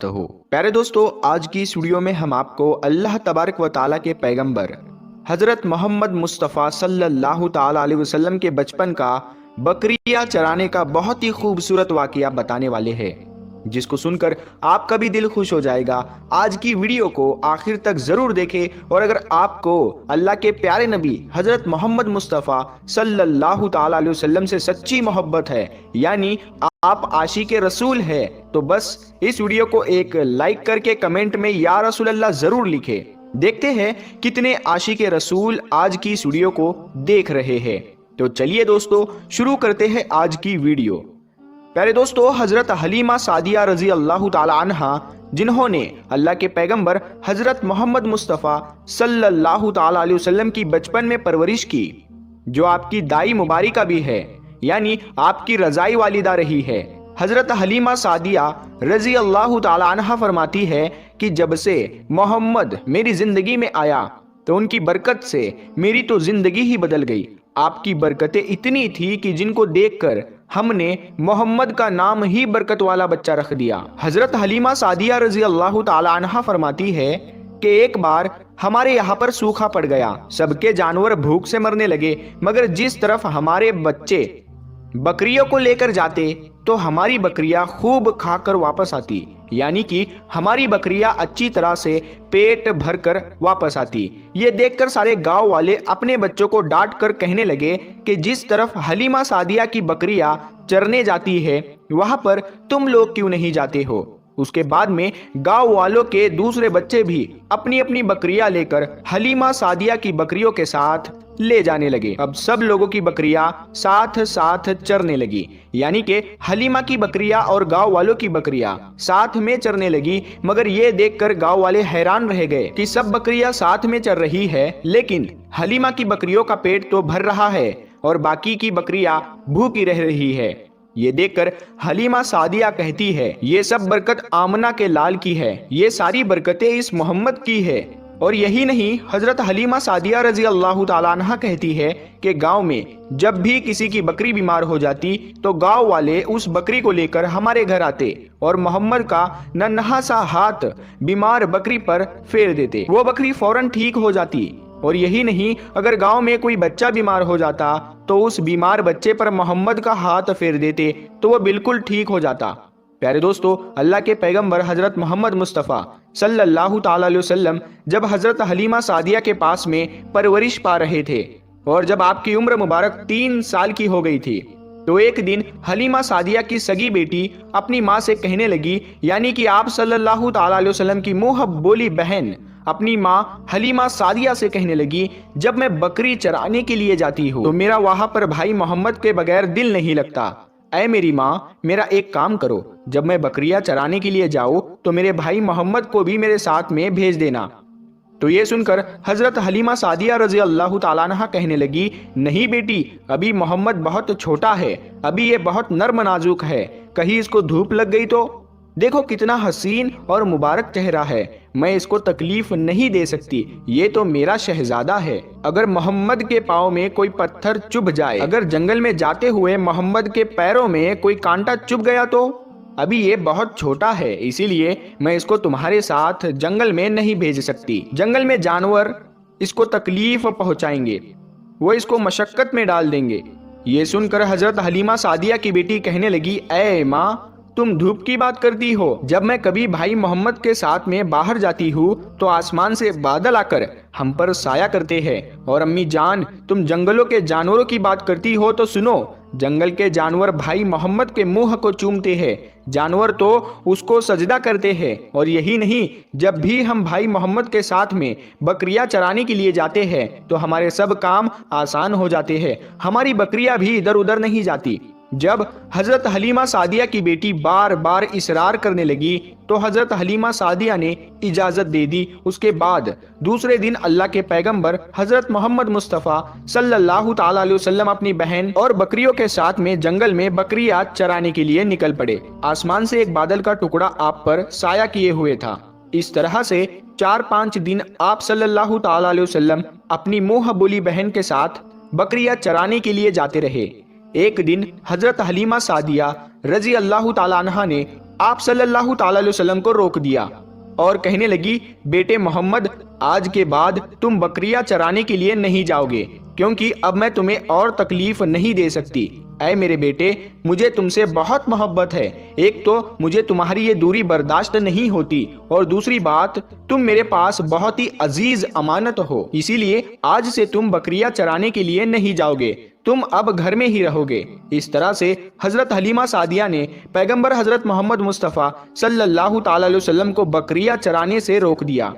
हो। प्यारे दोस्तों, आज की इस वीडियो में हम आपको अल्लाह तबारक व ताला के पैगंबर हजरत मोहम्मद मुस्तफ़ा सल्लल्लाहु ताला अलैहि वसल्लम के बचपन का बकरियां चराने का बहुत ही खूबसूरत वाकया बताने वाले हैं, जिसको सुनकर आपका भी दिल खुश हो जाएगा। आज की वीडियो को आखिर तक जरूर देखें, और अगर आपको अल्लाह के प्यारे नबी हजरत मोहम्मद मुस्तफ़ा सल्लल्लाहु ताला अलैहि वसल्लम से सच्ची मोहब्बत है, यानी आप आशिक रसूल है, तो बस इस वीडियो को एक लाइक करके कमेंट में या रसूल अल्लाह जरूर लिखे। देखते हैं कितने आशिक रसूल आज की इस वीडियो को देख रहे हैं। तो चलिए दोस्तों, शुरू करते हैं आज की वीडियो। प्यारे दोस्तों, हजरत हलीमा सादिया रजी अल्लाह ताला अन्हा, जिन्होंने अल्लाह के पैगंबर हजरत मोहम्मद मुस्तफ़ा सल्लल्लाहु ताला अलैहि वसल्लम की बचपन में परवरिश की, जो आपकी दाई मुबारिका भी है, यानी आपकी रजाई वालिदा रही है। हजरत हलीमा सादिया रजी अल्लाह ताला अन्हा फरमाती है कि जब से मोहम्मद मेरी जिंदगी में आया तो उनकी बरकत से मेरी तो जिंदगी ही बदल गई। आपकी बरकतें इतनी थी कि जिनको देखकर हमने मोहम्मद का नाम ही बरकत वाला बच्चा रख दिया। हजरत हलीमा सादिया रजी अल्लाह ताला अन्हा फरमाती है कि एक बार हमारे यहाँ पर सूखा पड़ गया, सबके जानवर भूख से मरने लगे, मगर जिस तरफ हमारे बच्चे बकरियों को लेकर जाते तो हमारी बकरियां खूब खाकर वापस आती, यानी कि हमारी बकरियां अच्छी तरह से पेट भरकर वापस आती। ये देखकर सारे गांव वाले अपने बच्चों को डांट कर कहने लगे कि जिस तरफ हलीमा सादिया की बकरियां चरने जाती है वहां पर तुम लोग क्यों नहीं जाते हो। उसके बाद में गांव वालों के दूसरे बच्चे भी अपनी अपनी बकरियां लेकर हलीमा सादिया की बकरियों के साथ ले जाने लगे। अब सब लोगों की बकरियां साथ साथ चरने लगी, यानी कि हलीमा की बकरियां और गांव वालों की बकरियां साथ में चरने लगी। मगर ये देखकर गांव वाले हैरान रह गए कि सब बकरियां साथ में चर रही है, लेकिन हलीमा की बकरियों का पेट तो भर रहा है और बाकी की बकरियां भूखी रह रही है। ये देखकर हलीमा सादिया कहती है, ये सब बरकत आमना के लाल की है, ये सारी बरकतें इस मोहम्मद की है। और यही नहीं, हजरत हलीमा सादिया रजी अल्लाह ताला अन्हा कहती है कि गांव में जब भी किसी की बकरी बीमार हो जाती तो गांव वाले उस बकरी को लेकर हमारे घर आते और मोहम्मद का नन्हा सा हाथ बीमार बकरी पर फेर देते, वो बकरी फौरन ठीक हो जाती। और यही नहीं, अगर गांव में कोई बच्चा बीमार हो जाता तो उस बीमार बच्चे पर मोहम्मद का हाथ फेर देते तो वह बिल्कुल ठीक हो जाता। प्यारे दोस्तों, अल्लाह के पैगंबर हजरत मोहम्मद मुस्तफ़ा सल्लल्लाहु ताला अलैहि वसल्लम जब हजरत हलीमा सादिया के पास में परवरिश पा रहे थे और जब आपकी उम्र मुबारक 3 साल की हो गई थी, तो एक दिन हलीमा सादिया की सगी बेटी अपनी माँ से कहने लगी, यानी कि आप सल्लल्लाहु ताला अलैहि वसल्लम की मुँह बोली बहन अपनी माँ हलीमा सादिया से कहने लगी, जब मैं बकरी चराने के लिए जाती हूँ तो मेरा वहां पर भाई मोहम्मद के बगैर दिल नहीं लगता। ऐ मेरी माँ, मेरा एक काम करो, जब मैं बकरियां चराने के लिए जाऊँ तो मेरे भाई मोहम्मद को भी मेरे साथ में भेज देना। तो ये सुनकर हजरत हलीमा सादिया रजी अल्लाह ताला अन्हा कहने लगी, नहीं बेटी, अभी मोहम्मद बहुत छोटा है, अभी ये बहुत नर्म नाजुक है, कहीं इसको धूप लग गई तो। देखो कितना हसीन और मुबारक चेहरा है, मैं इसको तकलीफ नहीं दे सकती, ये तो मेरा शहजादा है। अगर मोहम्मद के पाँव में कोई पत्थर चुभ जाए, अगर जंगल में जाते हुए मोहम्मद के पैरों में कोई कांटा चुभ गया तो। अभी ये बहुत छोटा है, इसीलिए मैं इसको तुम्हारे साथ जंगल में नहीं भेज सकती। जंगल में जानवर इसको तकलीफ पहुंचाएंगे, वो इसको मशक्कत में डाल देंगे। ये सुनकर हजरत हलीमा सादिया की बेटी कहने लगी, ऐ माँ, तुम धूप की बात करती हो, जब मैं कभी भाई मोहम्मद के साथ में बाहर जाती हूँ तो आसमान से बादल आकर हम पर साया करते हैं। और अम्मी जान, तुम जंगलों के जानवरों की बात करती हो तो सुनो, जंगल के जानवर भाई मोहम्मद के मुंह को चूमते हैं, जानवर तो उसको सजदा करते हैं। और यही नहीं, जब भी हम भाई मोहम्मद के साथ में बकरियां चराने के लिए जाते हैं तो हमारे सब काम आसान हो जाते हैं, हमारी बकरियां भी इधर उधर नहीं जाती। जब हजरत हलीमा सादिया की बेटी बार बार इसरार करने लगी तो हजरत हलीमा सादिया ने इजाजत दे दी। उसके बाद दूसरे दिन अल्लाह के पैगंबर हजरत मोहम्मद मुस्तफ़ा सल्लल्लाहु ताला अलैहि वसल्लम अपनी बहन और बकरियों के साथ में जंगल में बकरियां चराने के लिए निकल पड़े। आसमान से एक बादल का टुकड़ा आप पर साया किए हुए था। इस तरह से 4-5 दिन आप सल्लल्लाहु ताला अलैहि वसल्लम अपनी मुंह बोली बहन के साथ बकरियां चराने के लिए जाते रहे। एक दिन हजरत हलीमा सादिया रजी अल्लाह ताला अन्हा ने آپ صلی اللہ تعالی علیہ وسلم کو روک دیا اور کہنے لگی، بیٹے محمد، آج کے بعد تم بکریاں چرانے کے لیے نہیں جاؤ گے، کیونکہ اب میں تمہیں اور تکلیف نہیں دے سکتی۔ اے میرے بیٹے، مجھے تم سے بہت محبت ہے، ایک تو مجھے تمہاری یہ دوری برداشت نہیں ہوتی، اور دوسری بات، تم میرے پاس بہت ہی عزیز امانت ہو، اسی لیے آج سے تم بکریاں چرانے کے لیے نہیں جاؤ گے، تم اب گھر میں ہی رہو گے۔ اس طرح سے حضرت حلیمہ سعدیہ نے پیغمبر حضرت محمد مصطفیٰ صلی اللہ تعالی علیہ وسلم کو بکریاں چرانے سے روک دیا۔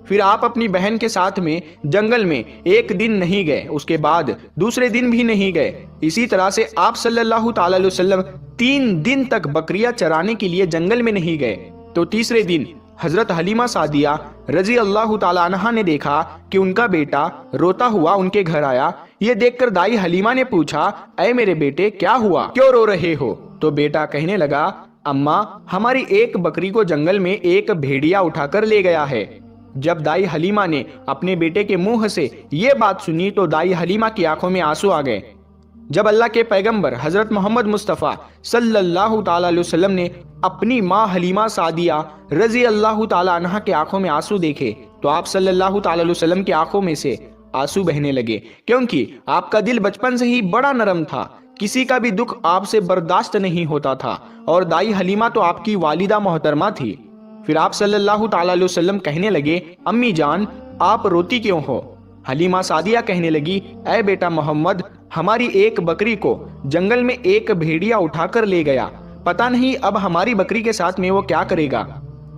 پھر آپ اپنی بہن کے ساتھ میں جنگل میں ایک دن نہیں گئے، اس کے بعد دوسرے دن بھی نہیں گئے۔ اسی طرح سے آپ صلی اللہ تعالی علیہ وسلم 3 دن تک بکریاں چرانے کے لیے جنگل میں نہیں گئے۔ تو تیسرے دن حضرت حلیمہ سعدیہ رضی اللہ تعالی عنہا نے دیکھا کہ ان کا بیٹا روتا ہوا ان کے گھر آیا۔ یہ دیکھ کر دائی حلیمہ نے پوچھا، اے میرے بیٹے، کیا ہوا، کیوں رو رہے ہو؟ تو بیٹا کہنے لگا، اماں، ہماری ایک بکری کو جنگل میں ایک بھیڑیا اٹھا کر لے گیا ہے۔ جب دائی حلیمہ نے اپنے بیٹے کے منہ سے یہ بات سنی تو دائی حلیمہ کی آنکھوں میں آنسو آ گئے۔ جب اللہ کے پیغمبر حضرت محمد مصطفیٰ صلی اللہ تعالی علیہ وسلم نے اپنی ماں حلیمہ سعدیہ رضی اللہ تعالی عنہا کے آنکھوں میں آنسو دیکھے تو آپ صلی اللہ تعالی علیہ وسلم کی آنکھوں میں سے آنسو بہنے لگے، کیونکہ آپ کا دل بچپن سے ہی بڑا نرم تھا، کسی کا بھی دکھ آپ سے برداشت نہیں ہوتا تھا، اور دائی حلیمہ تو آپ کی والدہ محترمہ تھی۔ پھر آپ صلی اللہ تعالی علیہ وسلم کہنے لگے، امی جان، آپ روتی کیوں ہو؟ حلیمہ سعدیہ کہنے لگی، اے بیٹا محمد، ہماری ایک بکری کو جنگل میں ایک بھیڑیا اٹھا کر لے گیا، پتہ نہیں اب ہماری بکری کے ساتھ میں وہ کیا کرے گا۔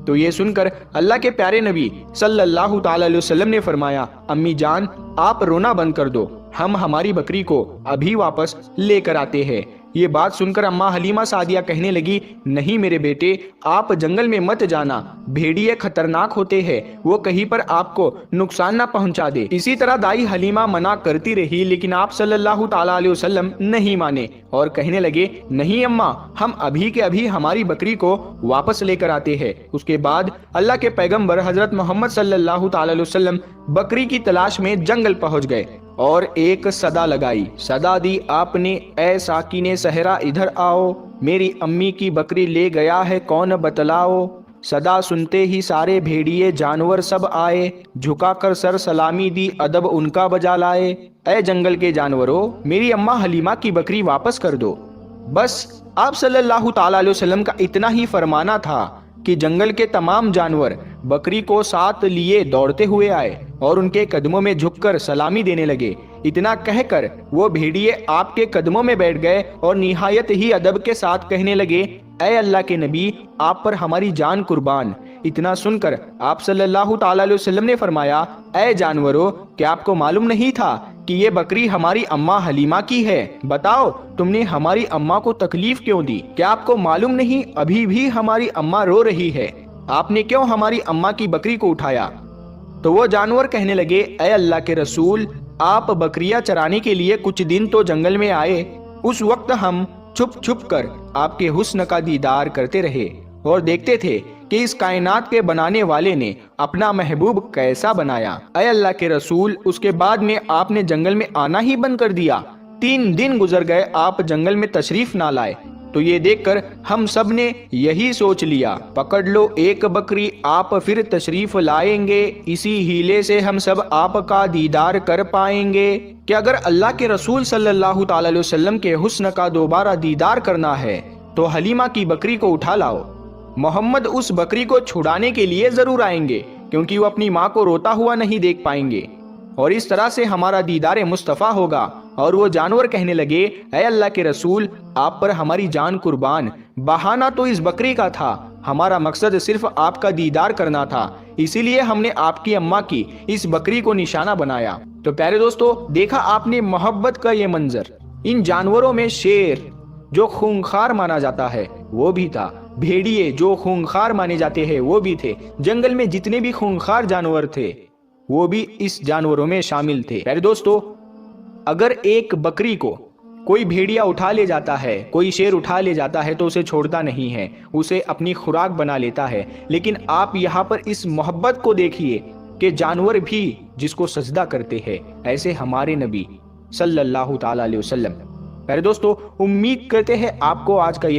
تو یہ سن کر اللہ کے پیارے نبی صلی اللہ تعالی علیہ وسلم نے فرمایا، امی جان، آپ رونا بند کر دو، ہم ہماری بکری کو ابھی واپس لے کر آتے ہیں۔ یہ بات سن کر اماں حلیمہ سعدیہ کہنے لگی، نہیں میرے بیٹے، آپ جنگل میں مت جانا، بھیڑیے خطرناک ہوتے ہیں، وہ کہیں پر آپ کو نقصان نہ پہنچا دے۔ اسی طرح دائی حلیمہ منع کرتی رہی، لیکن آپ صلی اللہ تعالی علیہ وسلم نہیں مانے اور کہنے لگے، نہیں اماں، ہم ابھی کے ابھی ہماری بکری کو واپس لے کر آتے ہیں۔ اس کے بعد اللہ کے پیغمبر حضرت محمد صلی اللہ تعالی علیہ وسلم بکری کی تلاش میں جنگل پہنچ گئے اور ایک صدا لگائی، صدا دی آپ نے، اے ساکن صحرا ادھر آؤ، میری امی کی بکری لے گیا ہے کون بتلاؤ۔ صدا سنتے ہی سارے بھیڑیے جانور سب آئے، جھکا کر سر سلامی دی ادب ان کا بجا لائے، اے جنگل کے جانوروں، میری اماں حلیمہ کی بکری واپس کر دو۔ بس آپ صلی اللہ تعالی علیہ وسلم کا اتنا ہی فرمانا تھا کہ جنگل کے تمام جانور بکری کو ساتھ لیے دوڑتے ہوئے آئے اور ان کے قدموں میں جھک کر سلامی دینے لگے۔ اتنا کہہ کر وہ بھیڑیے آپ کے قدموں میں بیٹھ گئے اور نہایت ہی ادب کے ساتھ کہنے لگے، اے اللہ کے نبی، آپ پر ہماری جان قربان۔ اتنا سن کر آپ صلی اللہ تعالی علیہ وسلم نے فرمایا، اے جانوروں، کیا آپ کو معلوم نہیں تھا کہ یہ بکری ہماری اماں حلیمہ کی ہے؟ بتاؤ، تم نے ہماری اماں کو تکلیف کیوں دی؟ کیا آپ کو معلوم نہیں ابھی بھی ہماری اماں رو رہی ہے؟ آپ نے کیوں ہماری اماں کی بکری کو اٹھایا؟ تو وہ جانور کہنے لگے، اے اللہ کے رسول، آپ بکریاں چرانے کے لیے کچھ دن تو جنگل میں آئے، اس وقت ہم چھپ چھپ کر آپ کے حسن کا دیدار کرتے رہے اور دیکھتے تھے کہ اس کائنات کے بنانے والے نے اپنا محبوب کیسا بنایا۔ اے اللہ کے رسول، اس کے بعد میں آپ نے جنگل میں آنا ہی بند کر دیا، 3 دن گزر گئے، آپ جنگل میں تشریف نہ لائے۔ تو یہ دیکھ کر ہم سب نے یہی سوچ لیا، پکڑ لو ایک بکری، آپ پھر تشریف لائیں گے، اسی ہیلے سے ہم سب آپ کا دیدار کر پائیں گے۔ کہ اگر اللہ کے رسول صلی اللہ تعالی علیہ وسلم کے حسن کا دوبارہ دیدار کرنا ہے تو حلیمہ کی بکری کو اٹھا لاؤ۔ محمد اس بکری کو چھڑانے کے لیے ضرور آئیں گے، کیونکہ وہ اپنی ماں کو روتا ہوا نہیں دیکھ پائیں گے، اور اس طرح سے ہمارا دیدار مصطفیٰ ہوگا۔ اور وہ جانور کہنے لگے، اے اللہ کے رسول، آپ پر ہماری جان قربان، بہانہ تو اس بکری کا تھا، ہمارا مقصد صرف آپ کا دیدار کرنا تھا، اسی لیے ہم نے آپ کی اماں کی اس بکری کو نشانہ بنایا۔ تو پیارے دوستو، دیکھا آپ نے محبت کا یہ منظر، ان جانوروں میں شیر جو خونخوار مانا جاتا ہے وہ بھی تھا، بھیڑیے جو خونخوار مانے جاتے ہیں وہ بھی تھے، جنگل میں جتنے بھی خونخوار جانور تھے وہ بھی اس جانوروں میں شامل تھے۔ پیارے دوستو، اگر ایک بکری کو کوئی بھیڑیا اٹھا لے جاتا ہے، کوئی شیر اٹھا لے جاتا ہے تو اسے چھوڑتا نہیں ہے، اسے اپنی خوراک بنا لیتا ہے، لیکن آپ یہاں پر اس محبت کو دیکھیے کہ جانور بھی جس کو سجدہ کرتے ہیں، ایسے ہمارے نبی صلی اللہ تعالی علیہ وسلم۔ پیارے دوستو، امید کرتے ہیں آپ کو آج کا یہ